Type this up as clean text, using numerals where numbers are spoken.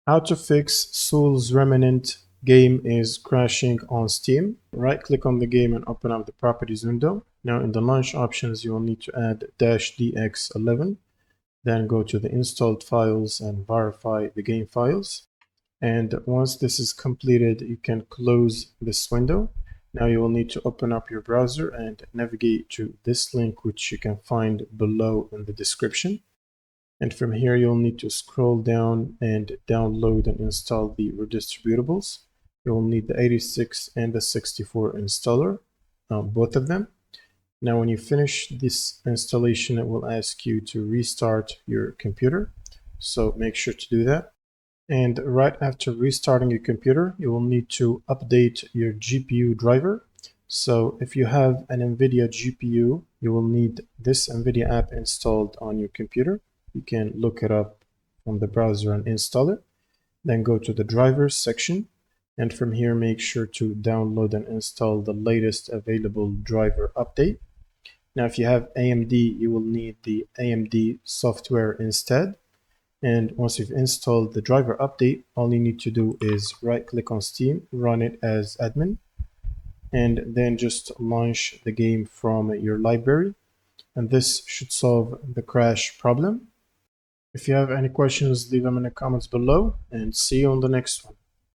How to fix Soul's Remnant game is crashing on Steam. Right click on the game and open up the properties window. Now in the launch options you will need to add -dx11. Then go to the installed files and verify the game files. And once this is completed, you can close this window. Now you will need to open up your browser and navigate to this link, which you can find below in the description. And from here, you'll need to scroll down and download and install the redistributables. You'll need the 86 and the 64 installer, both of them. Now, when you finish this installation, it will ask you to restart your computer. So make sure to do that. And right after restarting your computer, you will need to update your GPU driver. So if you have an NVIDIA GPU, you will need this NVIDIA app installed on your computer. You can look it up from the browser and install it. Then go to the drivers section. And from here, make sure to download and install the latest available driver update. Now, if you have AMD, you will need the AMD software instead. And once you've installed the driver update, all you need to do is right click on Steam, run it as admin, and then just launch the game from your library. And this should solve the crash problem. If you have any questions, leave them in the comments below, and see you on the next one.